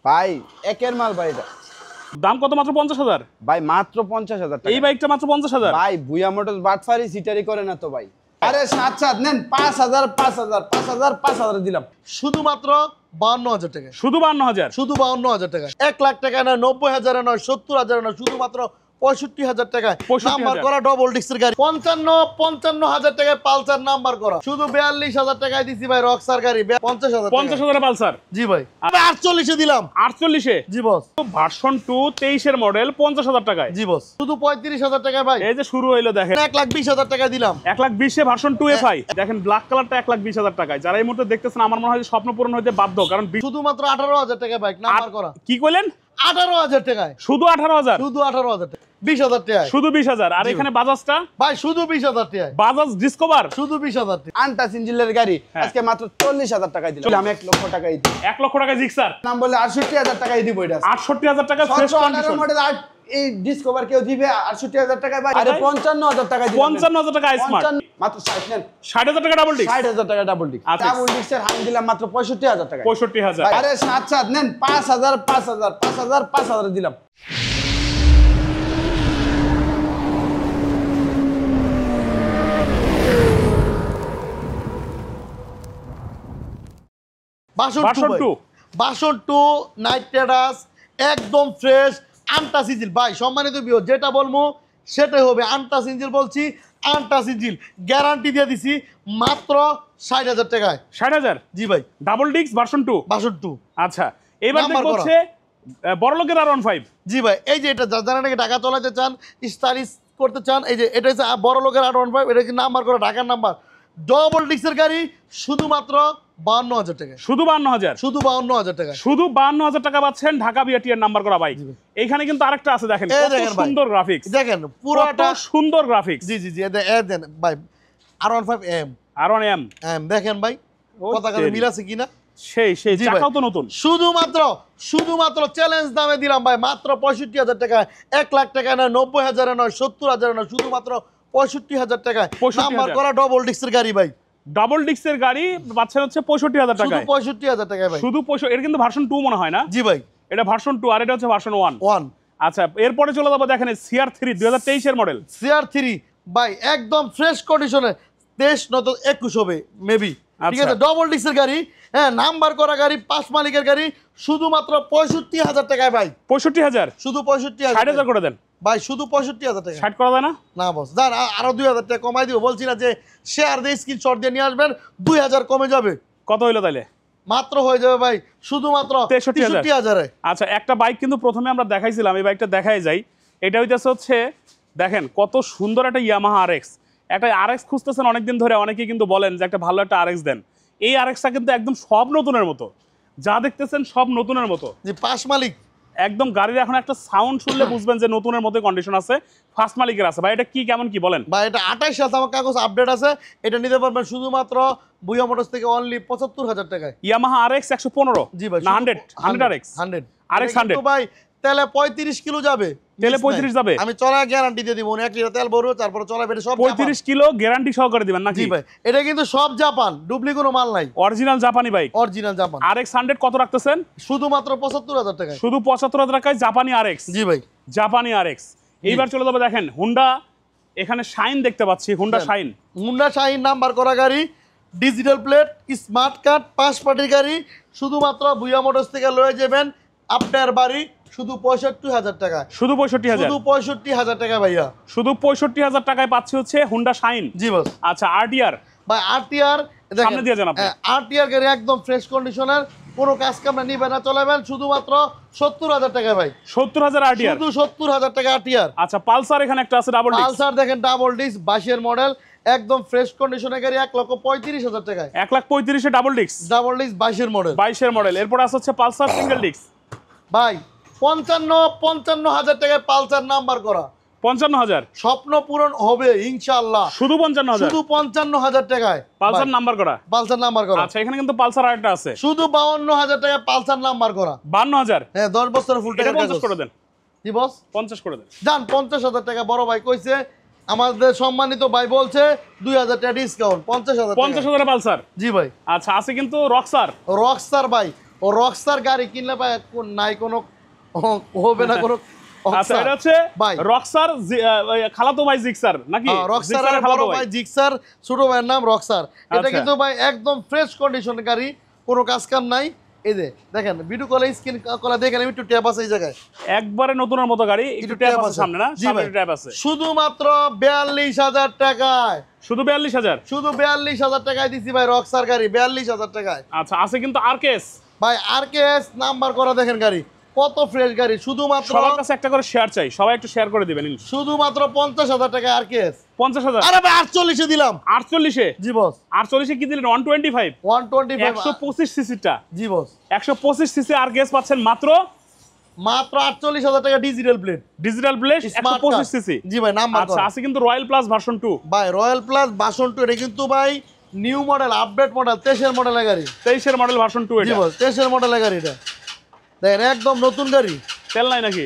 ভাই একের মাল ভাই এটা। দাম কত? মাত্র 50,000 ভাই মাত্র 50,000 টাকা। এই বাইকটা মাত্র 50,000 ভাই ভুয়া মোটরস বাটফারি সিটারি করে না তো ভাই। আরে 7 নেন 5,000 5,000 5,000 5,000 দিলাম। শুধুমাত্র 52,000 টাকা। শুধু 52,000 শুধু 52,000 টাকা। 1,00,000 টাকা নয়, 90,000 নয়, 70,000 নয়, শুধুমাত্র 65,000 টাকায় 65,000 নাম্বার করা ডবল ডিস্কের গাড়ি। 55,000 টাকায় পালসার নাম্বার করা। শুধু 42,000 টাকায় দিছি ভাই রক্সার গাড়ি। 50,000 50,000 পালসার। জি ভাই। 48 দিলাম। 48 জি বস। ভার্সন 2 23 এর মডেল 50,000 টাকায়। জি বস। শুধু 35,000 টাকায় ভাই। এই যে শুরু হইলো দেখেন 1,20,000 টাকা দিলাম। 1,20,000 এ ভার্সন 2 FI দেখেন ব্ল্যাক কালারটা 1,20,000 টাকায়। যারা এই মুহূর্তে দেখতেছেন আমার মনে হয় যে স্বপ্ন পূরণ হতে বাধ্য, কারণ শুধুমাত্র 18,000 টাকা বাইক নাম্বার করা। কি কইলেন? 18,000 টাকায়। শুধু 18,000 শুধু 18,000 টাকা। 20,000 টাকায়। শুধু 20,000। আর এখানে বাজাজটা ভাই শুধু 20,000 টাকায়। বাজাজ ডিসকভার শুধু 20,000 টাকা। আনটাস ইঞ্জিনের গাড়ি আজকে মাত্র 40,000 টাকায় দিলাম। আমি 1 লক্ষ টাকাই দিই। 1 লক্ষ টাকা জিক্সার নাম বলে 68,000 টাকাই দিব এটা। 68,000 টাকা ফ্রেশ 18 কন্ডিশন। মডেল আর এই ডিসকভার কেউ দিবে 68,000 টাকায় ভাই। আরে 55,000 টাকায় দিলাম। 55,000 টাকা স্মার্ট। মাত্র 60 নেন। 60,000 টাকা ডাবল ডিস্ক। 60,000 টাকা ডাবল ডিস্ক। আচ্ছা। ডাবল ডিস্কের হাম দিলাম মাত্র 65,000 টাকা। 65,000 আরে 7 নেন 5,000 5,000 5,000 5,000 দিলাম। ভার্সন 2 বাসন 2 নাইট রাইডার্স একদম ফ্রেশ আনটাস ইঞ্জিন। ভাই সম্মানিত ভিউয়ার যেটা বলবো সেটাই হবে। আনটাস ইঞ্জিন বলছি, আনটাস ইঞ্জিন গ্যারান্টি দিয়ে দিছি মাত্র 60,000 টাকায়। 60,000 জি ভাই। Double disc version 2। বাসন 2। আচ্ছা এবার নাম্বার দেখব করা। হচ্ছে বড়লোকের R15। জি ভাই। এই যে এটা যারা নাকি ঢাকা চালাতে চান, স্টাইলিশ করতে চান, এই যে এটা হচ্ছে বড় লোকের R15। এটা কি নাম্বার করা ঢাকার নাম্বার ডবল ডিস্কের গাড়ি। শুধুমাত্র 52,000 টাকা। শুধু 52,000 শুধু 52,000 টাকা। শুধু 52,000 টাকা পাচ্ছেন ঢাকা বিআরটিএর নাম্বার করা বাইক। এইখানে কিন্তু আরেকটা আছে দেখেন এই কত দেখেন ভাই। সুন্দর গ্রাফিক্স। দেখেন কত পুরোটা সুন্দর গ্রাফিক্স। জি জি জি দেন ভাই R15 M R1M দেখেন ভাই ও পতাকার তেরি। মিল আছে কিনা। সেই জি ভাই। চাকাও তো নতুন। শুধুমাত্র চ্যালেঞ্জ দামে দিলাম ভাই মাত্র 65,000 টাকায়। 1,00,000 টাকা নয়, 90,000 নয়, 70,000 নয়, শুধুমাত্র 65,000 টাকায় 65,000 নাম্বার করা ডবল ডিস্কের গাড়ি ভাই। ডাবল ডিস্কের গাড়ি পাচ্ছেন হচ্ছে 65,000 শুধু টাকায়। 65,000 টাকায় ভাই। শুধু 65। এটা কিন্তু ভার্সন 2 মনে হয় না? জি ভাই। এটা ভার্সন 2 আর এটা হচ্ছে ভার্সন 1। 1 আচ্ছা এরপরে চলে যাবো দেখেন CR3 2023 এর মডেল। CR3 ভাই একদম ফ্রেশ কন্ডিশনে 23 নয়তো 21 হবে মেবি। ঠিক আচ্ছা। আছে ডবল ডিস্কের গাড়ি, নাম্বার করা গাড়ি, 5 মালিকের গাড়ি। শুধুমাত্র 65,000 টাকায় ভাই। 65,000 শুধু 65,000 60,000 করে দেন। ভাই শুধু 65,000 টাকা। 60 করা যায় না? না বস যান আরো 2,000 টাকা কমাই দিব। বলছি না যে শেয়ার দিয়ে স্ক্রিনশট দিয়ে নিয়ে আসবেন 2,000 কমে যাবে। কত হইলো তাইলে? মাত্র হয়ে যাবে ভাই শুধুমাত্র 63,000। আচ্ছা একটা বাইক কিন্তু প্রথমে আমরা দেখাইছিলাম, এই বাইকটা দেখাই যাই। এটা হইতেছে হচ্ছে দেখেন কত সুন্দর একটা ইয়ামাহা RX। একটা RX খুঁজতেছেন অনেকদিন ধরে, অনেকেই কিন্তু বলেন যে একটা ভালো একটা RX দেন। এই RXটা কিন্তু একদম সব নতুনের মতো, যা দেখতেছেন সব নতুনের মতো। যে 5 মালিক একদম গাড়ির এখন একটা সাউন্ড শুনলে বুঝবেন যে নতুনের মতো কন্ডিশন আছে, ফার্স্ট মালিকের আছে। ভাই এটা কি কেমন কি বলেন? ভাই এটা 28 সাল আমার কাগজ আপডেট আছে। এটা নিতে পারবেন শুধুমাত্র ভুয়া মোটরস থেকে অনলি 75,000 টাকায়। ইয়ামাহা RX 115 জি ভাই। না 100 RX 100 ভাই তেলে 35 কিলো যাবে। তেলে 35 যাবে। আমি চলা গ্যারান্টি দিয়ে দিব। 1 লিটার তেল ভরবো তারপর চলা বেটে সব 35 কিলো গ্যারান্টি সহকারে দিবেন নাকি? জি ভাই। এটা কিন্তু সব জাপান, ডুপ্লি কোনো মাল নাই, অরিজিনাল জাপানি বাইক। Original Japan. RX 100 কত রাখতেছেন? শুধুমাত্র 75,000 টাকায়। শুধু 75,000 টাকায় জাপানি RX। জি ভাই। জাপানি RX। এইবার চলে যাবে দেখেন হুন্ডা, এখানে শাইন দেখতে পাচ্ছি, Honda shine. Honda shine number করা গাড়ি, ডিজিটাল প্লেট, স্মার্ট কার্ড, 5 পার্টির গাড়ি। শুধুমাত্র ভুয়া মোটরস থেকে লয়ে যাবেন আপনার বাড়ি শুধু 65,000 টাকা। শুধু 65,000। শুধু 65,000 টাকা ভাইয়া। শুধু 65,000 টাকায় পাচ্ছি হচ্ছে হুন্ডা শাইন। জি বস। আচ্ছা RTR ভাই RTR সামনে দিয়ে যান আপনি। RTR গাড়ি একদম ফ্রেশ কন্ডিশনের, কোনো কাজ কাম নিবে না, চলাবেন শুধুমাত্র 70,000 টাকা ভাই। 70,000 RTR। শুধু 70,000 টাকা RTR। আচ্ছা পালসার এখানে একটা আছে ডাবল ডিস্ক। পালসার দেখেন ডাবল ডিস্ক 22 এর মডেল, একদম ফ্রেশ কন্ডিশনের গাড়ি 1,35,000 টাকায়। 1,35,000 ডাবল ডিস্ক। ডাবল ডিস্ক 22 এর মডেল। 22 এর মডেল। এরপর আছে হচ্ছে পালসার সিঙ্গেল ডিস্ক। ভাই 55,000 টাকায় পালসার নাম্বার করা। 55,000 স্বপ্ন পূরণ হবে ইনশাআল্লাহ। শুধু 55,000 শুধু 55,000 টাকায় পালসার নাম্বার করা। পালসার নাম্বার করা। আচ্ছা এখানে কিন্তু পালসার আরেকটা আছে শুধু 52,000 টাকায় পালসার নাম্বার করা। 52,000। 10 বছরের ফুল এটা টাকা 50 করে দেন। জি বস। 50 করে দেন। জান 50,000 টাকা বড় ভাই কইছে, আমাদের সম্মানিত ভাই বলছে 2,000 টাকা ডিসকাউন্ট। 50,000 50,000 পালসার। জি ভাই। আচ্ছা আছে কিন্তু রক্সার। রকস্টার ভাই ও রকস্টার গাড়ি কিনলে ভাই নাই কোনো হবে না কোনো। আচ্ছা এটা হচ্ছে ভাই রক্সার খালাতো ভাই জিক্সার নাকি? রকস্টারের বড় ভাই জিক্সার, ছোট ভাইয়ের নাম রকস্টার। এটা আচ্ছা। কিন্তু ভাই একদম ফ্রেশ কন্ডিশনের গাড়ি, কোনো কাজ কাম নাই। এই যে দেখেন ভিডিও কলে স্ক্রিন কলে দেখেন একটু ট্যাপ আছে এই জায়গায়, একবারে নতুনের মতো গাড়ি, একটু ট্যাপ আছে সামনে না? জি সামনে ভাই। ট্যাপ আছে। শুধুমাত্র 42,000 টাকায়, শুধু 42,000? শুধু 42,000 টাকায় দিছি ভাই রকস্টার গাড়ি, 42,000 টাকায়। আচ্ছা আছে কিন্তু আরকেএস ভাই আরকেএস নাম্বার করা দেখেন গাড়ি, কত ফ্রেশ গাড়ি। শুধুমাত্র সবার কাছে একটা করে শেয়ার চাই, সবাই একটু শেয়ার করে দিবেন। শুধুমাত্র 50,000 টাকা আরকেএস। 50,000? আরে ভাই 48 দিলাম। 48-এ? জি বস। 48-এ কি দিলেন? 125? 125 125 সিসিটা। জি বস। 125 সিসি আরকেএস পাচ্ছেন মাত্র 48,000 টাকা digital plate. Digital plate 125 CC. জি ভাই নাম্বার আচ্ছা করা। আছে কিন্তু রয়্যাল প্লাস ভার্সন 2। ভাই রয়্যাল প্লাস ভার্সন 2 এটা কিন্তু ভাই নিউ মডেল, আপডেট মডেল, 23 এর মডেলের গাড়ি। 23 এর মডেল ভার্সন 2 জি এটা। বস 23 এর মডেলের গাড়ি এটা। দেখেন একদম নতুন গাড়ি। তেল নাই নাকি?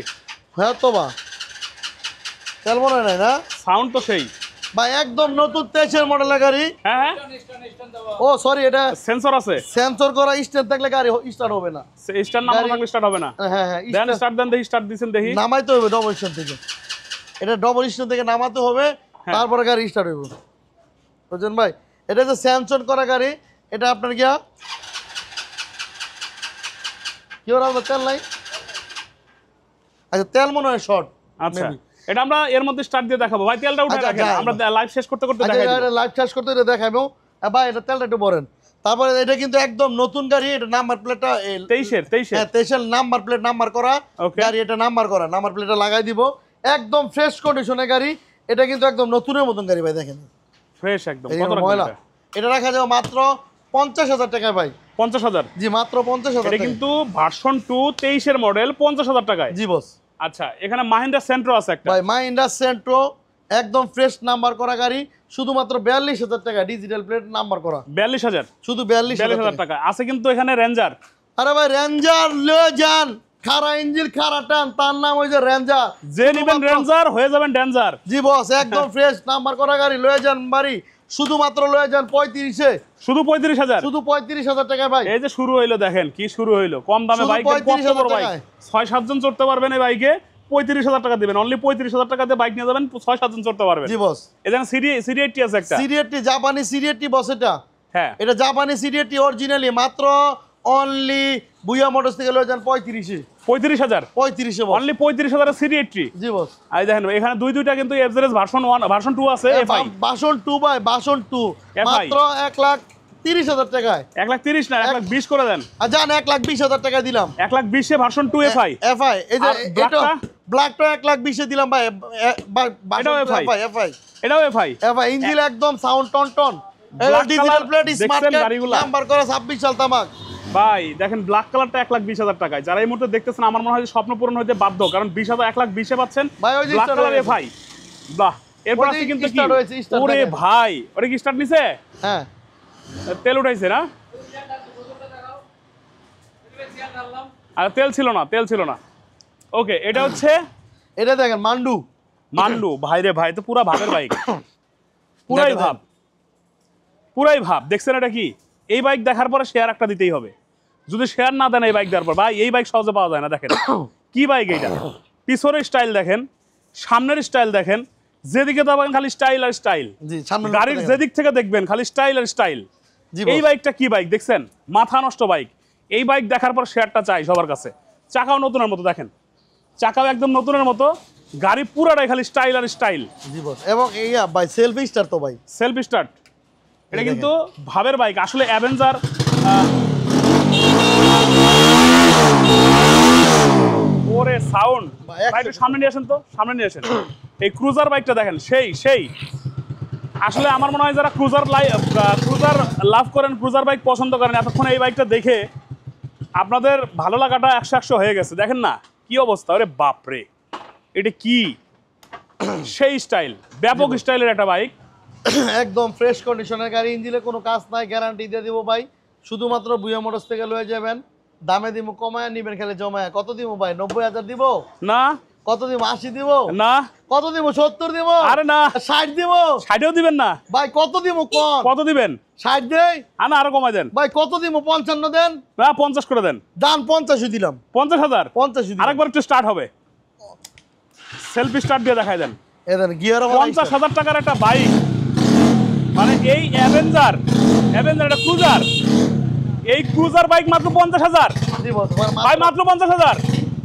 হ্যাঁ তো বা তেল মনে নাই না সাউন্ড তো সেই। ভাই একদম নতুন 23 এর মডেলের গাড়ি। হ্যাঁ হ্যাঁ ও সরি এটা সেন্সর আছে। সেন্সর করা স্ট্যান্ড থাকলে গাড়ি স্টার্ট হবে না। স্টার্ট নামানো থাকলে স্টার্ট হবে না। হ্যাঁ হ্যাঁ দেন স্টার্ট দেন, দেখি স্টার্ট দিছেন দেখি। নামাইতে হবে ডবল স্ট্যান্ড থেকে, এটা ডবল স্ট্যান্ড থেকে নামাতে হবে, হ্যাঁ। তারপরে গাড়ি স্টার্ট হবে। বুঝছেন ভাই, এটা যে স্যামসং করা গাড়ি, এটা আপনার কি ওর আপনার তেল নাই? আচ্ছা তেল মনে হয় শর্ট। আচ্ছা এটা আমরা এর মধ্যে স্টার্ট দিয়ে দেখাবো ভাই। তেলটা উঠে আচ্ছা, রাখেন, যাই। আমরা লাইভ শেষ করতে করতে দেখাই দেব। লাইভ চার্জ করতে এটা দেখাবো। ভাই এটা তেলটা একটু বলেন। তারপরে এটা কিন্তু একদম নতুন গাড়ি, এটা নাম্বার প্লেটটা 23 হ্যাঁ 23 নাম্বার প্লেট নাম্বার করা Okay. গাড়ি, এটা নাম্বার করা, নাম্বার প্লেটটা লাগাই দিব। একদম ফ্রেশ কন্ডিশনের গাড়ি, এটা কিন্তু একদম নতুনের মতন গাড়ি ভাই। দেখেন ফ্রেশ একদম। এই কত ময়লা, রাখবেন? এটা রাখা যাবে মাত্র 50,000 টাকায় ভাই। 50,000? জি মাত্র 50,000 এটা টাকা। কিন্তু ভার্সন 2 23 এর মডেল 50,000 টাকায়। জি বস। আচ্ছা এখানে মাহিন্দ্রা সেন্ট্রো আছে একটা। ভাই মাহিন্দ্রা সেন্ট্রো একদম ফ্রেশ নাম্বার করা গাড়ি, শুধুমাত্র 42,000 টাকা ডিজিটাল প্লেট নাম্বার করা। 42,000? শুধু 42,000 42,000 টাকা। আছে কিন্তু এখানে রেঞ্জার। আরে ভাই রেঞ্জার লয়ে যান, খারা ইঞ্জিন খারা টান, তার নাম ওই যে রেঞ্জার। যে নিবেন রেঞ্জার হয়ে যাবেন ডেঞ্জার। জি বস একদম ফ্রেশ নাম্বার করা গাড়ি লয়ে যান বাড়ি, শুধুমাত্র লয়ে যান 35-এ। শুধু 35,000? শুধু 35,000 টাকায় ভাই। এই যে শুরু হইলো দেখেন কি শুরু হইলো। কম দামে শুধু বাইক, 35,000 বাইক টাকায়। 6-7 জন চড়তে পারবেন এই বাইকে। 35,000 টাকা দিবেন, অনলি 35,000 টাকা দিয়ে বাইক নিয়ে যাবেন, 6-7 জন চড়তে পারবেন। জি বস। এখানে সিডি 80 আছে একটা। সিরিয়াটি জাপানি সিরিয়াটি বস, এটা হ্যাঁ এটা জাপানি সিরিয়াটি অরিজিনালি মাত্র অনলি বুয়া মোটরস থেকে লয়ে যান 35-এ। 35,000? 35-এ বস। Only 35,000 CD 80। জি বস। আর দেখেন এখানে দুইটা কিন্তু এফজেডএস ভার্সন 1 ভার্সন 2 আছে এফআই। ভার্সন 2 ভাই, ভার্সন 2 FI মাত্র 1,30,000 টাকায়। 1,30,000 না 1,20,000 করে দেন। আর জান 1,20,000 টাকা দিলাম। 1,20,000 এ ভার্সন 2 এফআই। এফআই এই যে আর এটা ব্ল্যাকটা? ব্ল্যাকটা 1,20,000 দিলাম ভাই। এটাও FI? এফআই এটাও এফআই। এফআই ইঞ্জিন একদম সাউন্ড টন টন। এটা Black digital color plate smart দেখছেন কার্ড গাড়িগুলা? নাম্বার করা 26 সাল তামাক। ভাই দেখেন ব্ল্যাক কালারটা 1,20,000 টাকায়। যারা এই মুহূর্তে দেখতেছেন আমার মনে হয় যে স্বপ্ন পূরণ হইতে বাধ্য, কারণ 20,000 1,20,000 পাচ্ছেন ভাই, ওই যে ব্ল্যাক start কালার হয়ে গেছে। এফআই। বাহ এরপর ওই আছে যে কিন্তু কি start হয়েছে, start ওরে দেখেন। ভাই ওরে কি স্টার্ট নিছে? হ্যাঁ তেল উঠাইছে না? আর তেল ছিল না, তেল ছিল না। ওকে এটা হচ্ছে এটা দেখেন মান্ডু। মান্ডু। ভাই রে ভাই তো পুরা ভাবের বাইক, পুরাই দেখেন। ভাব, পুরাই ভাব। দেখছেন এটা কি? এই বাইক দেখার পরে শেয়ার একটা দিতেই হবে। যদি শেয়ার না দেন এই বাইক দেওয়ার পর, ভাই এই বাইক সহজে পাওয়া যায় না। দেখেন কি বাইক এইটা, পিছনের স্টাইল দেখেন, সামনের স্টাইল দেখেন, যেদিকে যাবেন খালি স্টাইল আর স্টাইল। জি সামনে গাড়ির যেদিক থেকে দেখবেন খালি স্টাইল আর স্টাইল। জি এই boss। বাইকটা কি বাইক দেখছেন? মাথা নষ্ট বাইক। এই বাইক দেখার পর শেয়ারটা চাই সবার কাছে। চাকাও নতুনের মতো, দেখেন চাকাও একদম নতুনের মতো। গাড়ি পুরাটাই খালি স্টাইল আর স্টাইল। জি বস। এবং এই ভাই সেলফি স্টার তো ভাই, সেলফ স্টার্ট। এটা কিন্তু ভাবের বাইক আসলে। অ্যাভেঞ্জার ওরে সাউন্ড ভাই একটু সামনে নিয়ে আসেন তো, সামনে নিয়ে আসেন। এই ক্রুজার বাইকটা দেখেন সেই আসলে আমার মনে হয় যারা ক্রুজার লাভ করেন, ক্রুজার বাইক পছন্দ করেন, এতক্ষণ এই বাইকটা দেখে আপনাদের ভালো লাগাটা 100 হয়ে গেছে। দেখেন না কি অবস্থা, ওরে বাপরে এটা কি সেই স্টাইল, ব্যাপক স্টাইলের একটা বাইক। একদম ফ্রেশ কন্ডিশনের গাড়ি, ইঞ্জিনে কোনো কাজ নাই, গ্যারান্টি দিয়ে দিব ভাই। শুধুমাত্র বুয়া মোটরস থেকে লয়ে যাবেন, দামে দিব কমায়, নিবেন খেলে জমায়। কত দিব ভাই? 90,000 দিব? না কত দিব 80 দিব না। কত দিব 70 দিব আরে না 60 দিব 60ও দিবেন না ভাই কত দিব কোন কত দিবেন 60 দেই না আরো কমাই দেন ভাই কত দিব 55 দেন না 50 করে দেন দাম 50 দিলাম 50,000 50 দিলাম আরেকবার একটু স্টার্ট হবে সেলফ স্টার্ট দিয়ে দেখাই দেন এদের গিয়ার 50,000 টাকার একটা বাইক মানে এই অ্যাভেঞ্জার একটা ক্রুজার এই ক্রুজার বাইক মাত্র 50,000 দিব ভাই মাত্র 50,000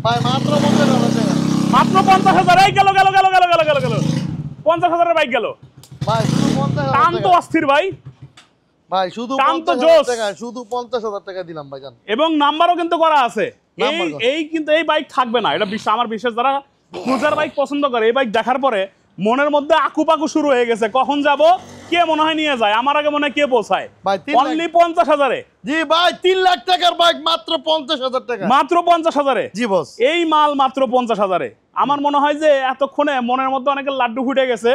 ভাই মাত্র 50,000 টাকা মাত্র 50,000 এই গেল 50,000 এর বাইক গেল ভাই শুধু 50,000 টান তো টাকা অস্থির ভাই ভাই শুধু টান তো 50,000 জোস। টাকা শুধু 50,000 টাকা দিলাম ভাইজান এবং নাম্বারও কিন্তু করা আছে নাম্বার করা। এই কিন্তু এই বাইক থাকবে না এটা আমার বিশেষ যারা ক্রুজার বাইক পছন্দ করে এই বাইক দেখার পরে মনের মধ্যে আকুপাকু শুরু হয়ে গেছে কখন যাব কে মনে হয় নিয়ে যায় আমার আগে মনে হয় কে পৌঁছায় ভাই 3 লাখ অনলি 50,000 জি ভাই 3 লাখ টাকার বাইক মাত্র 50,000 টাকা মাত্র 50,000 জি বস এই মাল মাত্র 50,000 আমার মনে হয় যে এতক্ষণে মনের মধ্যে অনেকের লাড্ডু ফুটে গেছে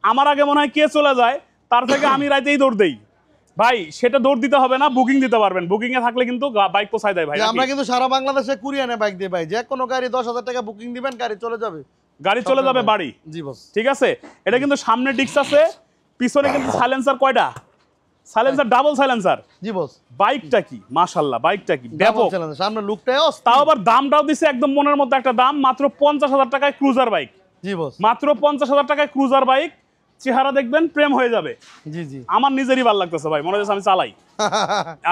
আমার আগে মনে হয় কে চলে যায় তার থেকে আমি রাইতেই দৌড় দেই ভাই সেটা দৌড় দিতে হবে না বুকিং দিতে পারবেন বুকিং এ থাকলে কিন্তু বাইক পোছায় দেয় ভাই যে আমরা কিন্তু সারা বাংলাদেশে কুরিয়ানে বাইক দিই ভাই যে কোনো গাড়ি 10,000 টাকা বুকিং দিবেন গাড়ি চলে যাবে গাড়ি চলে যাবে বাড়ি জি বস ঠিক আছে এটা কিন্তু সামনে ডিস্ক আছে পিছনে কিন্তু সাইলেন্সার কয়টা সাইলেন্সার ডাবল সাইলেন্সার জি বস বাইকটা কি মাশাআল্লাহ বাইকটা কি ব্যাপক সামনে লুকটাই তাও আবার দামটাও দিছে একদম মনের মধ্যে একটা দাম মাত্র 50,000 টাকায় ক্রুজার বাইক জি বস মাত্র 50,000 টাকায় ক্রুজার বাইক চেহারা দেখবেন প্রেম হয়ে যাবে জি জি আমার নিজেরই ভালো লাগতেছে ভাই মনে হচ্ছে আমি চালাই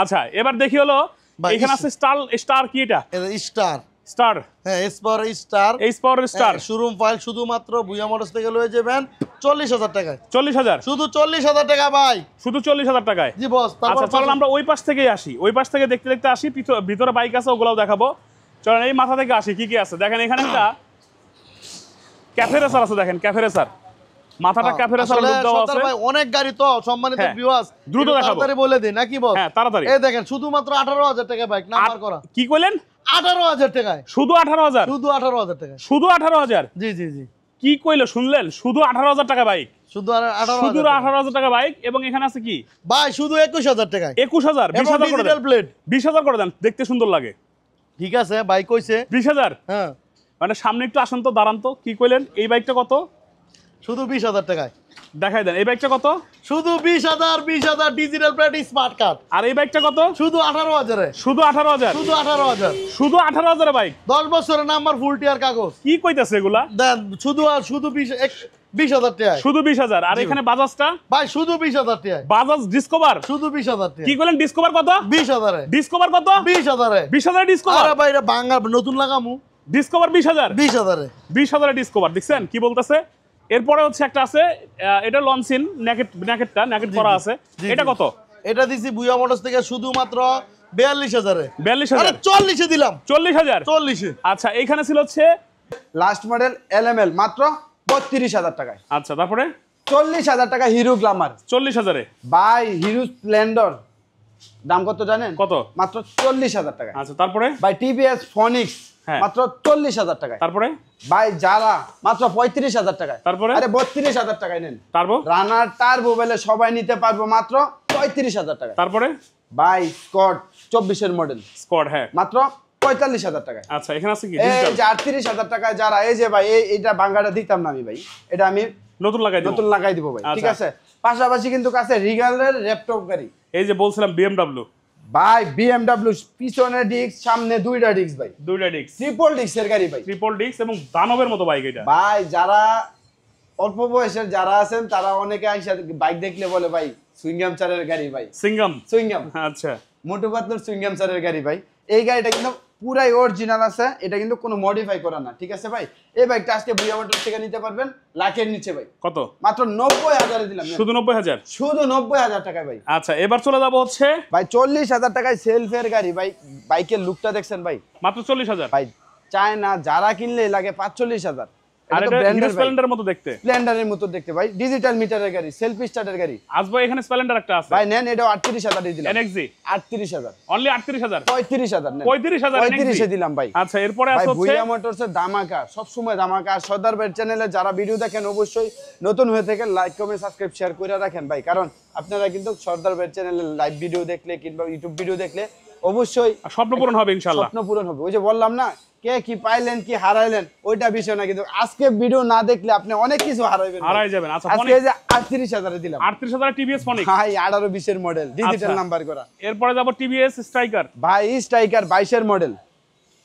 আচ্ছা এবার দেখি হলো ভাই, এখানে আছে স্টার কি এটা এটা স্টার স্টার হ্যাঁ স্পার স্টার এইচ পাওয়ার স্টার শোরুম ফাইল শুধুমাত্র ভুয়া মোটরস থেকে লয়ে যাবেন 40,000 টাকায় 40,000 শুধু 40,000 টাকা ভাই শুধু 40,000 টাকায় জি বস আচ্ছা চলেন আমরা ওই পাশ থেকেই আসি ওই পাশ থেকে দেখতে দেখতে আসি ভিতরে বাইক আছে ওগুলাও দেখাবো চলেন এই মাথা থেকে আসি কি কি আছে দেখেন এখানে একটা ক্যাফে রেসার আছে দেখেন ক্যাফে রেসার মাথাটা ক্যাফে রেসার আসলে লুক দেওয়া আছে সর্দার ভাই অনেক গাড়ি তো সম্মানিত হ্যাঁ, ভিউয়ার্স দ্রুত দেখাবো। তাড়াতাড়ি বলে দিই নাকি বস হ্যাঁ তাড়াতাড়ি এই দেখেন শুধুমাত্র 18,000 টাকা বাইক নাম্বার করা কি কইলেন 18,000 টাকায় শুধু 18,000 শুধু 18,000 টাকা শুধু 18,000 জি জি জি কি কইলো শুনলেন শুধু 18,000 টাকা বাইক শুধু 18,000 শুধু 18,000 টাকা বাইক এবং এখানে আছে কি ভাই শুধু 21,000 টাকায় 21,000 এবং 20,000 করে ডিজিটাল দেন প্লেট 20,000 করে দেন দেখতে সুন্দর লাগে ঠিক আছে বাইক কইছে 20,000 হ্যাঁ মানে সামনে একটু আসেন তো দাঁড়ান তো কি কইলেন এই বাইকটা কত শুধু 20,000 টাকায় দেখাই দেন এই বাইকটা কত শুধু 20,000 ডিজিটাল প্লেট স্মার্ট কার্ড আর এই বাইকটা কত শুধু 18,000 এ শুধু 18,000 শুধু 18,000 শুধু 18,000 বাইক 10 বছরের নাম্বার ফুল টিয়ার কাগজ কি কইতাছে এগুলা দেন শুধু আর শুধু 20,000 টাকায় শুধু 20,000 আর এখানে বাজাজটা ভাই শুধু 20,000 টাকায় বাজাজ ডিসকভার শুধু 20,000 কি টাকায় কইলেন ডিসকভার কত 20,000 এ ডিসকভার কত 20,000 এ 20,000 ডিসকভার আরে ভাই এটা বাংলা নতুন লাগামু ডিসকভার 20,000 20,000 এ 20,000 ডিসকভার দেখছেন কি বলতেছে এরপরে হচ্ছে একটা আছে এটা লঞ্চিন নেকেট করা আছে জি, এটা জি। কত এটা দিছি বুয়া মোটরস থেকে শুধুমাত্র 42,000 এ 42,000 আরে 40 এ দিলাম 40,000 40 এ আচ্ছা এইখানে ছিল হচ্ছে লাস্ট মডেল এলএমএল মাত্র 32,000 টাকায় আচ্ছা তারপরে 40,000 টাকা Hero Glamour 40,000 by Hero Splendor দাম কত জানেন কত মাত্র 40,000 টাকা আচ্ছা তারপরে বাই টিভিএস ফনিক্স হ্যাঁ। মাত্র 40,000 টাকায় তারপরে বাই জারা মাত্র 35,000 টাকায় তারপরে? আরে 32,000 টাকায় নেন তারপর রানার টার্বো বলে সবাই নিতে পারবো মাত্র 35,000 টাকায় তারপরে বাই স্কট 24 এর মডেল স্কোয়াড হ্যাঁ মাত্র 45,000 টাকায় আচ্ছা এখানে আছে কি এই ডিজিটাল যে 38,000 টাকায় যারা এই যে ভাই এইটা বাঙ্গাটা দিতাম না আমি ভাই এটা আমি নতুন লাগাই দিব নতুন লাগাই দিব ভাই ঠিক আচ্ছা। আছে পাশাপাশি কিন্তু কাছে রিগালের ল্যাপটপ গাড়ি এই যে বলছিলাম BMW ভাই বিএমডব্লিউ পিছনে ডিস্ক সামনে দুইটা ডিস্ক ভাই দুইটা ডিস্ক ট্রিপল ডিস্কের গাড়ি ভাই ট্রিপল ডিস্ক এবং দানবের মতো বাইক এটা ভাই যারা অল্প বয়সের যারা আছেন তারা অনেকে আইসা বাইক দেখলে বলে ভাই সুইংগাম চারের গাড়ি ভাই সিঙ্গাম সুইংগাম আচ্ছা মোটু পাতলুর সুইংগাম চারের গাড়ি ভাই এই গাড়িটা কিন্তু পুরাই অরিজিনাল আছে এটা কিন্তু কোনো মডিফাই করা না ঠিক আছে ভাই এই বাইকটা আজকে বুয়া মোটরস থেকে নিতে পারবেন লাখের নিচে ভাই কত মাত্র 90,000 এ দিলাম শুধু 90,000 শুধু 90,000 টাকায় ভাই আচ্ছা এবার চলে যাবো হচ্ছে ভাই 40,000 টাকায় সেলফের গাড়ি ভাই বাইকের লুকটা দেখছেন ভাই মাত্র 40,000 ভাই চায় না যারা কিনলে লাগে 45,000 আর এটা হিরো স্প্লেন্ডারের মতো দেখতে স্প্লেন্ডারের মতো দেখতে ভাই ডিজিটাল মিটারের গাড়ি সেলফ স্টার্টের গাড়ি আসবো এখানে স্প্লেন্ডার একটা আছে ভাই নেন এটা 38,000 এ দিলাম NXG 38,000 অনলি 38,000 35,000 নেন 35,000 35 এ দিলাম ভাই আচ্ছা এরপরে ভাই আছে হচ্ছে ভুইয়া মোটরসের ধামাকা সব সময় ধামাকা আর সর্দার ভাই চ্যানেলে যারা ভিডিও দেখেন অবশ্যই নতুন হয়ে থেকে লাইক কমেন্ট সাবস্ক্রাইব শেয়ার করে রাখেন ভাই কারণ আপনারা কিন্তু সর্দার ভাই চ্যানেলে লাইভ ভিডিও দেখলে কিংবা ইউটিউব ভিডিও দেখলে অবশ্যই আর স্বপ্ন পূরণ হবে ইনশাআল্লাহ। স্বপ্ন পূরণ হবে। ওই যে বললাম না, কে কি পাইলেন কি হারাইলেন ওইটা বিষয় না, কিন্তু আজকে ভিডিও না দেখলে আপনি অনেক কিছু হারাইবেন, হারাই যাবেন। আচ্ছা আজকে এই যে 38,000 দিলাম, 38,000 টিভিএস ফনিক ভাই 18-20 এর মডেল ডিজিটাল আচ্ছা। নাম্বার করা। এরপরে যাব টিভিএস স্ট্রাইকার ভাই স্ট্রাইকার 22 এর মডেল।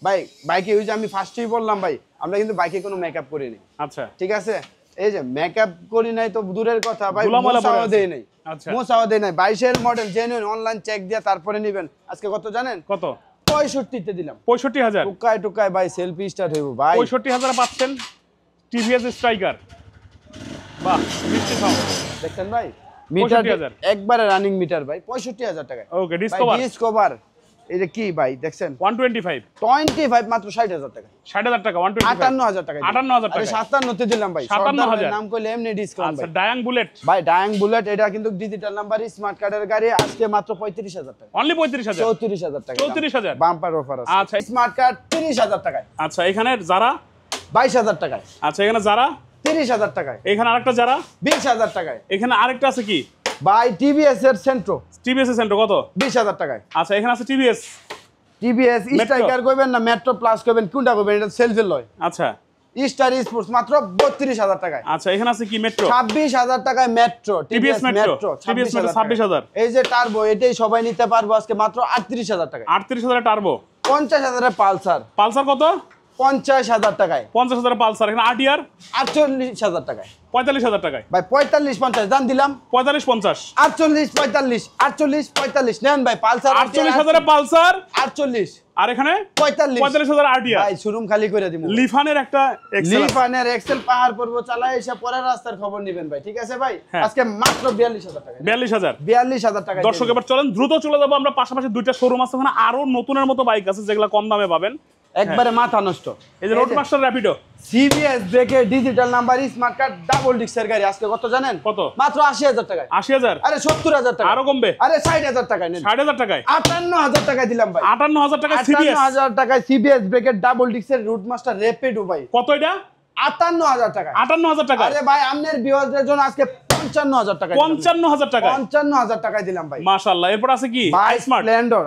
ভাই বাইকে ওই যে আমি ফার্স্টেই বললাম ভাই, আমরা কিন্তু বাইকে কোনো মেকআপ করিনি, আচ্ছা ঠিক আছে? এই যে মেকআপ করি নাই তো দূরের কথা ভাই, ধুলামালা পড়ে মোছাও আছে। দেই নাই, আচ্ছা মোছাও দেই নাই। 22 এর মডেল জেনুইন, অনলাইন চেক দিয়ে তারপরে নেবেন। আজকে কত জানেন? কত? 65 তে দিলাম। 65,000 টুকায় টুকায় ভাই সেলফি স্টার্ট হইব ভাই। 65,000 পাচ্ছেন টিভিএস স্ট্রাইকার। বাহ মিষ্টি সাউন্ড। দেখছেন ভাই, মিটার 65,000 একবারে রানিং মিটার ভাই, 65,000 টাকায়। ওকে ডিসকভার ডিসকভার এই যে কি ভাই দেখছেন, 125 25 মাত্র 60,000 টাকা, 60,000 টাকা 125 58,000 টাকা, 58,000 টাকা। 57 তে দিলাম ভাই, 57,000 নাম কইলে এমনি ডিসকাউন্ট আচ্ছা ভাই। ডায়াং বুলেট ভাই ডায়াং বুলেট এটা কিন্তু ডিজিটাল নাম্বার স্মার্ট কার্ডের গাড়ি, আজকে মাত্র 35,000 টাকা, অনলি 35,000 34,000 টাকা, 34,000 বাম্পার অফার আছে। আচ্ছা। স্মার্ট কার্ড 30,000 টাকায়, আচ্ছা এখানে যারা 22,000 টাকায়, আচ্ছা এখানে যারা 30,000 টাকায়, এখানে আরেকটা যারা 20,000 টাকায়। এখানে আরেকটা আছে কি ভাই টিভিএস এর সেন্ট্রো টিভিএস সেন্টার কত? 20,000 টাকায়। আচ্ছা এখানে আছে টিভিএস টিভিএস Metro। স্ট্রাইকার কইবেন না মেট্রো প্লাস কইবেন, কোনটা কইবেন? এটা সেলফি লয়। আচ্ছা স্টার স্পোর্টস মাত্র 32,000 টাকায়। আচ্ছা এখানে আছে কি মেট্রো 26,000 টাকায় metro, TVS metro TVS metro 26,000 এই যে টার্বো এটাই সবাই নিতে পারবো আজকে মাত্র 38,000 টাকায়। 38,000 টার্বো 50,000 এর পালসার পালসার কত? 50,000 টাকায়। 50,000 পালসার এখানে আরটিআর 48,000 টাকায় 45,000 টাকায় ভাই, 45-50 দাম দিলাম। 45-50 48-45 নেন ভাই পালসার 48,000 পালসার 48 আর এখানে 45 45,000 আরটিআর ভাই শোরুম খালি করে দিমু। লিফানের একটা এক্সেল লিফানের এক্সেল পাহাড় পর্ব চালায় এসে পরের রাস্তার খবর নেবেন ভাই, ঠিক আছে ভাই? হ্যাঁ। আজকে মাত্র 42,000 টাকা, 42,000 42,000 টাকা। দর্শক এবার চলেন দ্রুত চলে যাবো আমরা, পাশাপাশি দুইটা শোরুম আছে ওখানে আরো নতুনের মতো বাইক আছে যেগুলো কম দামে পাবেন। একবারে মাথা নষ্ট। এই যে রোড মাস্টার র্যাপিডো সিবিএস ব্রেকে digital number smart card double ডিক্সের গাড়ি আজকে কত জানেন? কত? মাত্র 80,000 টাকায়। 80,000 আরে 70,000 টাকা, আরো কমবে আরে 60,000 টাকায় নেন। 60,000 টাকায় 58,000 টাকায় দিলাম ভাই, 58,000 টাকা সিবিএস 58,000 টাকায় সিবিএস ব্রেকের ডাবল ডিক্সের রুট মাস্টার র্যাপিডো ভাই, কত এটা? 58,000 টাকা। 58,000 টাকা আরে ভাই আমনের ভিউয়ারদের জন্য আজকে 55,000 টাকা, 55,000 টাকা 55,000 টাকায় দিলাম ভাই। মাশাআল্লাহ। এরপর আছে কি ভাই smart Splendor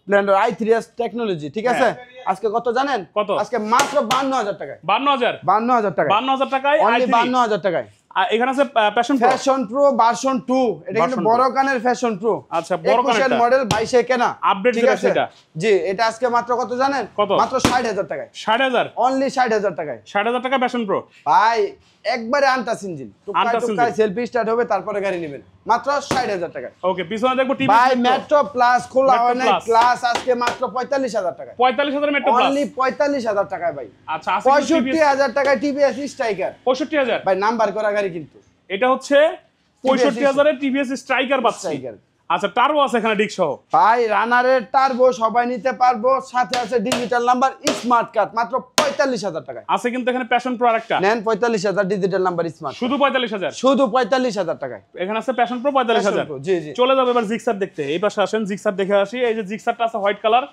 Splendor i3s technology, ঠিক আছে? আজকে কত জানেন? কত? আজকে মাত্র 52,000 টাকায়, 52,000 52,000 টাকায়, 52,000 টাকায় অনলি i3 52,000 টাকায়। আর এখানে আছে passion pro fashion pro version 2, এটা কিন্তু Version বড় কানের ফ্যাশন প্রো। আচ্ছা, বড় কানেরটা। মডেল 22 এ কেনা, Update ঠিক যেটা আছে? সেটা। জি, এটা আজকে মাত্র কত জানেন? কত? মাত্র 60,000 টাকায়, 60,000 অনলি 60,000 টাকায়। 60,000 টাকা প্যাশন প্রো ভাই একবারে আনটাস ইঞ্জিন, Untouched টুকায় engine। সেলফি স্টার্ট হবে তারপরে গাড়ি নেবেন, মাত্র 60,000 টাকায়। ওকে পিছনে দেখবো টিভি ভাই মেট্রো প্লাস খোলা Metro হয় না Plus। ক্লাস আজকে মাত্র 45,000 টাকায়, 45,000 মেট্রো প্লাস অনলি 45,000 টাকায় ভাই। আচ্ছা আছে কি TVS 65,000 টাকায় টিভিএস স্ট্রাইকার 65,000 ভাই, নাম্বার করা গাড়ি কিন্তু এটা হচ্ছে 65,000 এর টিভিএস স্ট্রাইকার পাচ্ছি। স্ট্রাইকার আচ্ছা টার্বো আছে এখানে ডিক সহ ভাই, রানারের টার্বো সবাই নিতে পারবো, সাথে আছে ডিজিটাল নাম্বার স্মার্ট কার্ড মাত্র 45,000 টাকায়। আছে কিন্তু এখানে প্যাশন প্রো আরেকটা নেন 45,000 ডিজিটাল নাম্বার স্মার্ট, শুধু 45,000 শুধু 45,000 টাকায়। এখানে আছে প্যাশন প্রো 45,000 জি জি। চলে যাবো এবার জিক্সার দেখতে। এই পাশে আসেন জিক্সার দেখে আসি। এই যে জিক্সারটা আছে হোয়াইট কালার,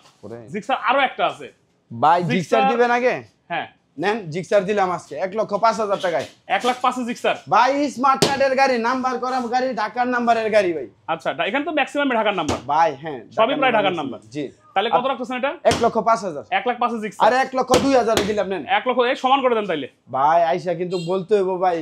জিক্সার আরো একটা আছে। ভাই জিক্সার দিবেন আগে? হ্যাঁ নেন জিক্সার দিলাম আজকে 1,05,000 টাকায়। 1,05,000 জিক্সার ভাই স্মার্ট কার্ডের গাড়ি, নাম্বার করা গাড়ি, ঢাকার নাম্বারের গাড়ি ভাই। আচ্ছা এখানে তো ম্যাক্সিমাম ঢাকার নাম্বার ভাই হ্যাঁ, সবই প্রায় ঢাকার নাম্বার। জি। তাহলে কত রাখতেছেন এটা? 1,05,000। 1,05,000 জিক্সার আরে 1,02,000 দিলাম নেন। 1 লক্ষ এই সমান করে দেন তাইলে। ভাই আইসা কিন্তু বলতে হইব ভাই,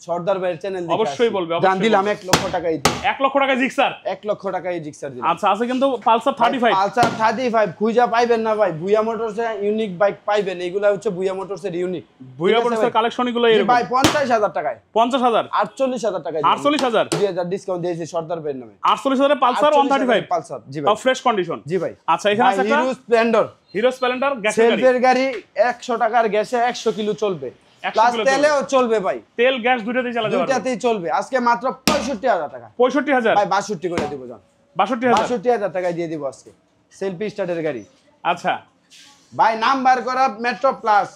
সর্দার ভাইয়ের চ্যানেল দেখে অবশ্যই আসছি। বলবে, জান অবশ্যই দিলাম বলবে। 1 লক্ষ টাকাই, 1 লক্ষ টাকা জিক্সার 1 লক্ষ টাকায় জিক্সার দিলাম। আচ্ছা আছে কিন্তু পালসার 35 পালসার 35 খুঁজা পাইবেন না ভাই, ভুয়া মোটরসে ইউনিক বাইক পাইবেন, এগুলা হচ্ছে ভুয়া মোটরসের ইউনিক। ভুয়া মোটরসের কালেকশন এগুলো এরকম ভাই 50,000 টাকায়, 50,000 48,000 টাকায়, 48,000 2000 ডিসকাউন্ট দিয়েছি সর্দার ভাইয়ের নামে। 48,000 এর পালসার 135 পালসার, জি ভাই, তাও ফ্রেশ কন্ডিশন। জি ভাই। আচ্ছা এখানে আছে একটা হিরো স্প্লেন্ডর হিরো স্প্লেন্ডার গ্যাসের গাড়ি, সেলফের গাড়ি, 100 টাকার গ্যাসে 100 কিলো চলবে, 100 প্লাস কিলো তেলেও চলবে ভাই, তেল গ্যাস দুইটাতেই চালাতে পারবে। দুইটাতেই চলবে। আজকে মাত্র 65,000 টাকা 65,000 ভাই, 62 করে দিব জান, 62,000 62,000 টাকায় দিয়ে দিব আজকে সেলফি স্টার্টের গাড়ি। আচ্ছা ভাই নাম্বার করা মেট্রো প্লাস,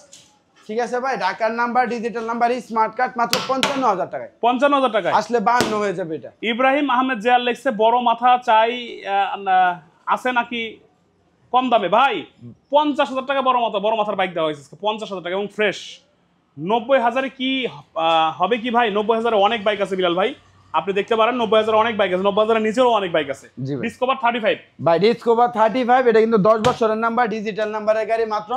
ঠিক আছে ভাই, ঢাকার number, digital number, smart card মাত্র 55,000 টাকায়, 55,000 টাকায় আসলে 52 হয়ে যাবে এটা। ইব্রাহিম আহমেদ জিয়ার লেখছে বড় মাথা চাই আছে নাকি কম দামে? ভাই 50,000 টাকা বড় মাথার বাইক দেওয়া হয়েছে 50,000 টাকা এবং ফ্রেশ। 90,000 কি হবে কি ভাই? 90,000 অনেক বাইক আছে বিলাল ভাই, আপনি দেখতে পারেন 90,000 অনেক বাইক আছে, 90,000 এর নিচেও অনেক বাইক আছে। জি ভাই। ডিসকভার 35 ভাই ডিসকভার 35 এটা কিন্তু 10 বছরের নাম্বার, ডিজিটাল নাম্বারের গাড়ি, মাত্র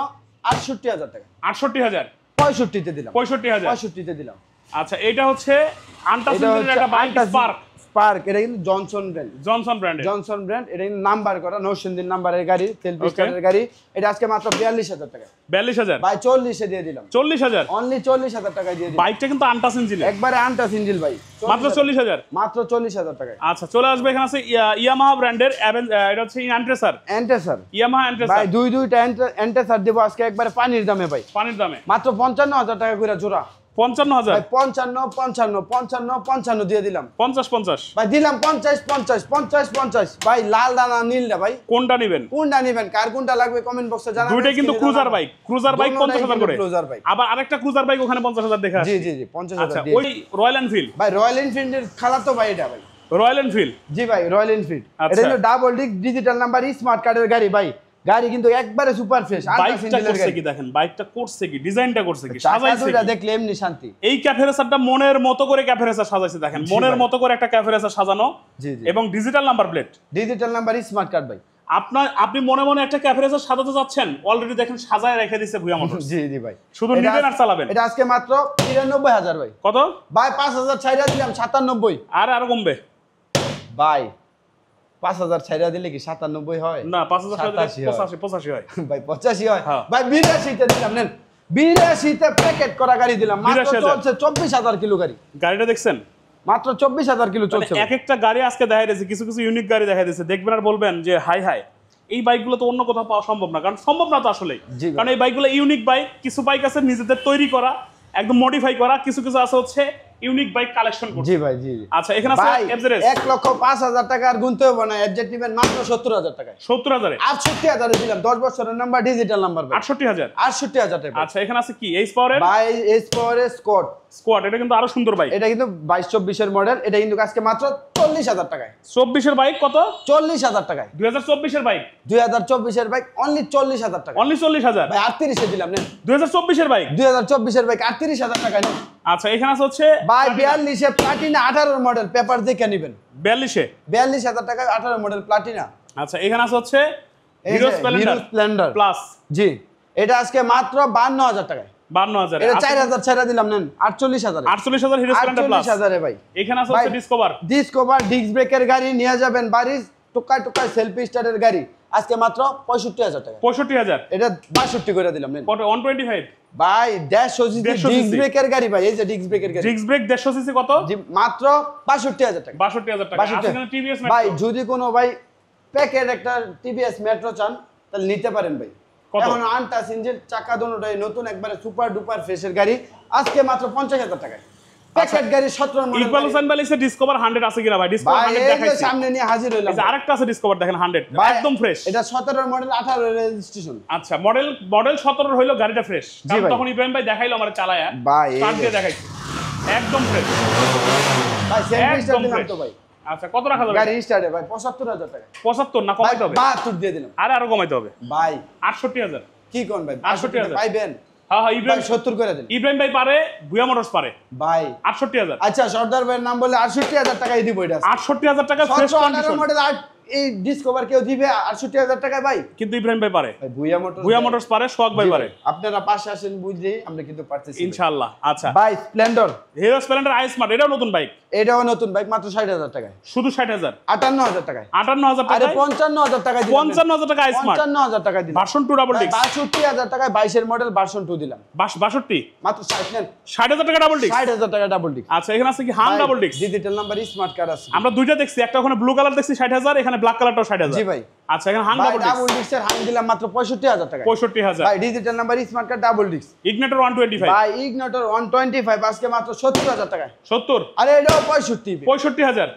68,000 টাকা। 68,000 65 তে দিলাম। 65,000 65 তে দিলাম। আচ্ছা এটা হচ্ছে আন্টাসিডের একটা বাইক স্পার্ক। স্পার্ক এটা কিন্তু জনসন ব্র্যান্ড। জনসন ব্র্যান্ডের। জনসন ব্র্যান্ড, এটা কিন্তু নাম্বার করা, নৌসিন্দির নাম্বারের গাড়ি, সেলফ স্টার্টের গাড়ি। এটা আজকে মাত্র 42,000 টাকা। 42,000 ভাই 40 এ দিয়ে দিলাম। 40,000 অনলি 40,000 টাকায় দিয়ে দিলাম। বাইকটা কিন্তু আন্টাস ইঞ্জিন, একবারে আনটাস ইঞ্জিন ভাই। মাত্র 40,000। মাত্র 40,000 টাকায়। আচ্ছা চলে আসবে, এখানে আছে ইয়ামাহা ব্র্যান্ডের এটা হচ্ছে অ্যান্ট্রেসার। এন্টেসার, ইয়ামাহা অ্যান্ট্রেসার ভাই দুইটা এন্টেসার দেব আজকে একবারে পানির দামে ভাই। পানির দামে মাত্র 55,000 টাকা করে জোড়া। 55,000 ভাই 55 দিয়ে দিলাম। 50 ভাই দিলাম 50 ভাই লাল দানা নীলটা ভাই কোনটা নেবেন? কোনটা নেবেন, কার কোনটা লাগবে কমেন্ট বক্সে জানাবেন। দুইটা কিন্তু ক্রুজার বাইক, ক্রুজার বাইক 50,000 করে। ক্রুজার বাইক, আবার আরেকটা ক্রুজার বাইক ওখানে 50,000 দেখা জি আছে। জি জি 50,000 আচ্ছা দিয়ে। ওই রয়্যাল এনফিল্ড, ভাই রয়্যাল এনফিল্ডের খালাতো ভাই এটা ভাই। রয়্যাল এনফিল্ড, জি ভাই রয়্যাল এনফিল্ড। আচ্ছা। এটা হলো double disc digital number smart কার্ডের গাড়ি ভাই। গাড়ি কিন্তু একবারে সুপার ফ্রেশ। বাইকটা করছে কি দেখেন, বাইকটা করছে কি, ডিজাইনটা করছে কি, সাজাইছে চাকাটা কি। দেখলে এমনি শান্তি। এই ক্যাফেরেসারটা মনের মতো করে ক্যাফেরেসার সাজাইছে দেখেন, মনের ভাই। মতো করে একটা ক্যাফেরেসার সাজানো, জি জি এবং digital number plate. Digital number smart card ভাই। আপনি মনে মনে একটা ক্যাফেরেসার সাজাতে যাচ্ছেন, অলরেডি দেখেন সাজায় রেখে দিয়েছে ভুয়া মোটরস। জি জি ভাই, শুধু এটা নিবেন আর চালাবেন। এটা আজকে মাত্র 93,000 ভাই। কত ভাই 5,000 ছাইরা দিলাম 97। আরো কমবে ভাই 5,000 ছাইরা দিলে কি 97 হয়? না, 5,000 87 হয়। 85 হয়। ভাই 85 হয়। হ্যাঁ। ভাই 82 তে দিলাম, নেন 82 তে প্যাকেট করা গাড়ি দিলাম। মাত্র 82,000 চলছে 24,000 কিলো গাড়ি। গাড়িটা দেখছেন, মাত্র 24,000 কিলো চলছে। এক একটা গাড়ি আজকে দেখাই দিয়েছে, কিছু কিছু ইউনিক গাড়ি দেখাই দিয়েছে, দেখবেন আর বলবেন যে হাই হাই, এই বাইকগুলো তো অন্য কোথাও পাওয়া সম্ভব না। কারণ সম্ভব না তো আসলে, জি ভাই। কারণ এই বাইকগুলো ইউনিক বাইক। কিছু বাইক আছে নিজেদের তৈরি করা, একদম মডিফাই করা, কিছু কিছু আছে হচ্ছে ইউনিক বাইক কালেকশন করছে। জি ভাই জি জি। আচ্ছা এখানে আছে ভাই এফজেডএস 1,05,000 টাকা আর গুনতে হবে না। এফজেড নিবেন মাত্র 70,000 টাকায়। 70,000 এ 68,000 এ দিলাম। 10 বছরের নাম্বার, ডিজিটাল নাম্বার ভাই। 68,000। 68,000 টাকা। আচ্ছা এখানে আছে কি এইচ পাওয়ারের ভাই এস পাওয়ারের স্কট স্কোয়াড, এটা কিন্তু আরো সুন্দর বাইক। এটা কিন্তু 22-24 এর মডেল। এটা কিন্তু আজকে মাত্র 40,000 টাকায়। 24 এর বাইক কত? 40,000 টাকায়। 2024 এর বাইক 2024 এর বাইক অনলি 40,000 টাকা। অনলি 40,000। ভাই 38 এ দিলাম, নেন 2024 এর বাইক। 2024 এর বাইক 38,000 টাকায় নেন। আচ্ছা এখানে আছে হচ্ছে ভাই 42 এ প্লাটিনা 18 মডেল, পেপার দেখে নেবেন। 42 এ 42,000 টাকায় 18 মডেল প্লাটিনা। আচ্ছা এখানে আছে হচ্ছে হিরো স্প্লেন্ডার প্লাস। জি, এটা আজকে মাত্র 52,000 টাকায়। 52,000 এটা 4,000 ছাড়া দিলাম, নেন 48,000 এ। 48,000 হিরো স্প্লেন্ডার প্লাস। 48,000 এ ভাই। এখানে আছে হচ্ছে ভাই, ডিসকভার ডিসকভার ডিস্ক ব্রেকের গাড়ি নিয়ে যাবেন বাড়ি, টুকায় টুকায় সেলফি স্টারের গাড়ি আজকে মাত্র 65,000 টাকা। 65,000 এটা 62 করে দিলাম, নেন। কত? 125 ভাই 150 সিসি 150 ডিস্ক cc ব্রেকের গাড়ি ভাই, এই যে ডিস্ক ব্রেকের গাড়ি। ডিস্ক ব্রেক 150 সিসি কত? জি, মাত্র 62,000 টাকা। 62,000 টাকা। আছে এখানে টিভিএস ভাই যদি কোনো ভাই প্যাকেট একটা টিভিএস মেট্রো চান তাহলে নিতে পারেন ভাই। কত? এখন আনটাচ ইঞ্জিন, চাকা দুটোটাই নতুন, একবারে সুপার ডুপার ফ্রেশের গাড়ি আজকে মাত্র 50,000 টাকায়। প্যাকেট গাড়ি 17 মডেল। ইকবাল হোসেন বলেছে ডিসকভার 100 আছে কিনা ভাই? ডিসকভার ভাই 100 এই যে দেখাইছি। সামনে নিয়ে হাজির হইলাম। এই যে আরেকটা আছে ডিসকভার দেখেন 100, ভাই, একদম ফ্রেশ। এটা 17 মডেল 18 রেজিস্ট্রেশন। আচ্ছা মডেল 17 হইলো, গাড়িটা ফ্রেশ। জি ভাই। তখন ইব্রাহিম ভাই দেখাইলো আমার চালায়া, ভাই, এই স্টার্ট দিয়ে যে। দেখাইছি, একদম ফ্রেশ। ভাই সেলফি স্টার একদম দিলাম ফ্রেশ তো ভাই। আচ্ছা কত রাখা যাবে? গাড়ি স্টার্টে ভাই 75,000 টাকা। 75 না ভাই কমাইতে হবে? 72 দিয়ে দিলাম। আরো কমাইতে হবে। ভাই 68,000। কি কোন ভাই? 68,000 পাইবেন? হ্যাঁ ভাই ইব্রাহিম 70 করে দেন। ইব্রাহিম ভাই পারে, ভুয়া মোটরস পারে। ভাই 68,000। আচ্ছা সর্দার ভাইয়ের নাম বলে 68,000 টাকায় দিব এটা। 68,000 টাকা ফ্রেশ 17 কন্ডিশন। মডেল আর এই ডিসকভার কেউ দিবে 68,000 টাকায় ভাই? কিন্তু ইব্রাহিম ভাই পারে, ভাই ভুয়া মোটর, ভুয়া মোটরস পারে, সোহাগ ভাই পারে। আপনারা পাশে আসেন বুঝলি আমরা কিন্তু পারতেছি ইনশাআল্লাহ। আচ্ছা ভাই Splendor, hero Splendor I smart, এটাও নতুন বাইক, এটাও নতুন বাইক, মাত্র 60,000 টাকায়। শুধু 60,000। 58,000 টাকায়। 58,000 আরে টাকা, 55,000 টাকায় দিলাম। 55,000 টাকা আই স্মার্ট, 55,000 টাকায় দিলাম। Version 2 double disc. 62,000 টাকায় 22 এর মডেল ভার্সন 2 দিলাম। 62 মাত্র 60 নেন। 60,000 টাকা ডাবল ডিস্ক। 60,000 টাকা ডাবল ডিস্ক। আচ্ছা এখানে আছে কি হান double disc. Digital number smart card আছে। আমরা দুইটা দেখছি, একটা ওখানে ব্লু কালার দেখছি 60,000, এখানে ব্ল্যাক কালারটাও 60,000। জি ভাই। আচ্ছা এখানে হান ভাই ডাবল ডিস্ক ডাবল ডিস্কের হাম দিলাম মাত্র 65,000 টাকা। 65,000। ভাই digital number smart card double disc. Ignitor 125। ভাই ইগনিটর 125 আজকে মাত্র 70,000 টাকায়। 70। আরে এটাও 65 65,000।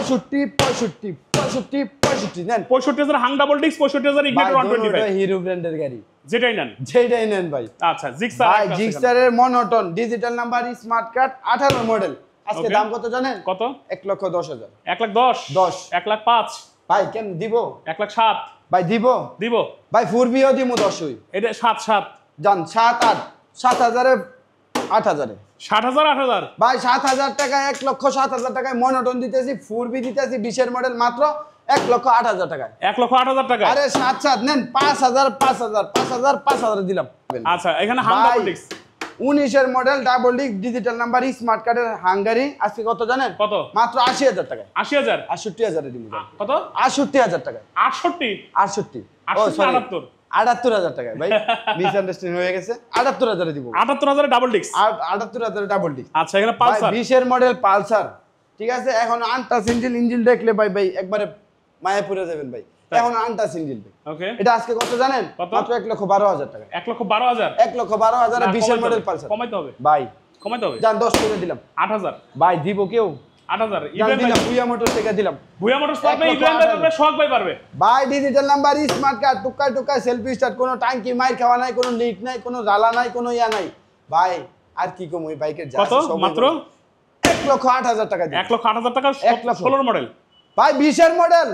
65 নেন। 65,000 Hang double disc, 65,000 ignitor 125। Hero ব্র্যান্ডের গাড়ি, যেটাই নেন। যেটাই নেন ভাই। আচ্ছা জিক্সার। ভাই জিক্সারের monotone digital number smart card 18 model আজকে Okay. দাম কত জানেন? কত? 1,10,000। 1,10,000। 10। 1,05,000। ভাই কেন দিব? 1,07,000। ভাই দিব? দিব। ভাই ফুরবিও দিমু 10 হই। এটা 7,7,000। জান 7 8 7,000 এ 8,000 এ 60,000 8,000 ভাই 7,000 টাকায় 1,07,000 টাকায় মনোটন দিতেছি, 4B দিতেছি 20-এর মডেল মাত্র 1,08,000 টাকায়। 1,08,000 টাকা। আরে 7 নেন, 5,000 5,000 5,000 5,000 দিলাম। আচ্ছা এখানে হাঙ্গা ভাই, ডিস্ক 19-এর model double disc digital number smart কার্ডের হাঙ্গারি আজকে কত জানেন? কত? মাত্র 80,000 টাকায়। 80,000 68,000 এ দিব। কত? 68,000 টাকায়। 68 68 ও 68 সরি 78 78,000 টাকায় ভাই, মিসআন্ডারস্ট্যান্ডিং হয়ে গেছে। 78,000 এ দিব। 78,000 ডাবল ডিস্ক। 78,000 double disc. আচ্ছা এখানে পালসার 20-এর মডেল পালসার, ঠিক আছে? এখন আনটাচ ইঞ্জিন দেখলে ভাই একবারে মায়া পড়ে যাবেন ভাই। এখন আনটাচ ইঞ্জিন ভাই, ওকে এটা আজকে কত জানেন? কত? মাত্র 1,12,000 টাকা। 1,12,000 1,12,000 এ 20-এর মডেল পালসার। কমাইতে হবে ভাই কমাইতে হবে। জান 10 করে দিলাম 8,000 ভাই, দিব কেউ? 8,000 জান ইভেন্ট দিলাম, ভুইয়া মোটর থেকে দিলাম। ভুয়া মোটরস পারবে, 1,08,000 ইভেন্ট পারবে, শক ভাই পারবে। ভাই ডিজিটাল নাম্বার স্মার্ট কার্ড, টুকায় সেলফি স্টার্ট, কোনো টাঙ্কি মাইর খাওয়া নাই, কোনো লিক নাই, কোনো জ্বালা নাই, কোনো ইয়া নাই ভাই। আর কি কম ওই বাইকের যা কত? মাত্র 1,08,000 টাকা দিই। 1,08,000 টাকা 16 মডেল। ভাই 20-এর মডেল,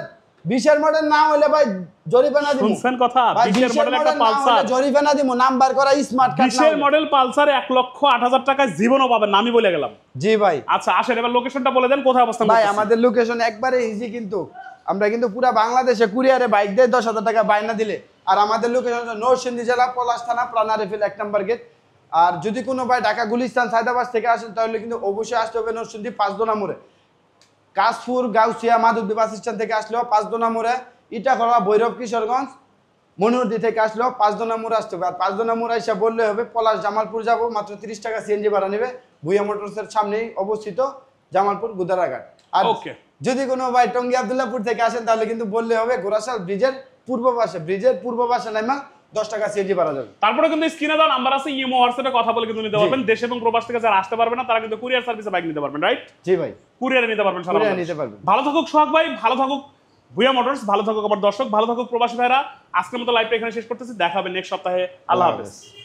20-এর মডেল না হলে ভাই জরিমানা দিব। শুনছেন কথা? ভাই 20-এর মডেল একটা না হলে পালসার, জরিমানা দিব, নাম্বার করা স্মার্ট কার্ড। 20-এর মডেল পালসার 1,08,000 টাকায় জীবনও পাবেন না, আমি বলে গেলাম। জি ভাই। আচ্ছা আসেন এবার লোকেশনটা বলে দেন, কোথায় অবস্থান ভাই করতেছেন? আমাদের লোকেশন একবারে ইজি, কিন্তু আমরা কিন্তু পুরা বাংলাদেশে কুরিয়ারে বাইক দেয় 10,000 টাকা বায়না দিলে। আর আমাদের লোকেশন নরসিংদী জেলা, পলাশ থানা, প্রাণারিফিল 1 নম্বর গেট। আর যদি কোনো ভাই ঢাকা গুলিস্তান সায়দাবাদ থেকে আসেন তাহলে কিন্তু অবশ্যই আসতে হবে নরসিংদী 5 দোনা মোড়ে। কাশপুর গাউসিয়া মাধবদী বাস স্ট্যান্ড থেকে আসলেও 5 দোনা মোড়ে, ইটাখলা ভৈরব কিশোরগঞ্জ মনুরদি থেকে আসলেও 5 দোনা মোড়ে আসতে হবে। আর 5 দোনা মোড়ে এসে বললে হবে পলাশ জামালপুর যাব, মাত্র 30 টাকা সিএনজি ভাড়া নেবে। ভুইয়া মোটরসের সামনেই অবস্থিত জামালপুর গুদারাঘাট। আর ওকে যদি কোনো ভাই টঙ্গী আব্দুল্লাহপুর থেকে আসেন তাহলে কিন্তু বললে হবে গোরাশাল ব্রিজের পূর্ব পাশে নামা 10 টাকা সিএনজি ভাড়া যাবে। তারপরে কিন্তু স্ক্রিনে দেওয়া নাম্বার আছে, ইমো হোয়াটসঅ্যাপে কথা বলে কিন্তু নিতে পারবেন। দেশ এবং প্রবাস থেকে যারা আসতে পারবে না তারা কিন্তু কুরিয়ার সার্ভিসে বাইক নিতে পারবেন, রাইট? জি ভাই, কুরিয়ারে নিতে পারবেন, সারা কুরিয়ারে বাংলাদেশ। নিতে পারবেন। ভালো থাকুক সোহাগ ভাই, ভালো থাকুক ভুয়া মোটরস, ভালো থাকুক আমার দর্শক, ভালো থাকুক প্রবাসী ভাইরা। আজকের মতো লাইভটা এখানে শেষ করতেছি, দেখা হবে নেক্সট সপ্তাহে। আল্লাহ হাফেজ।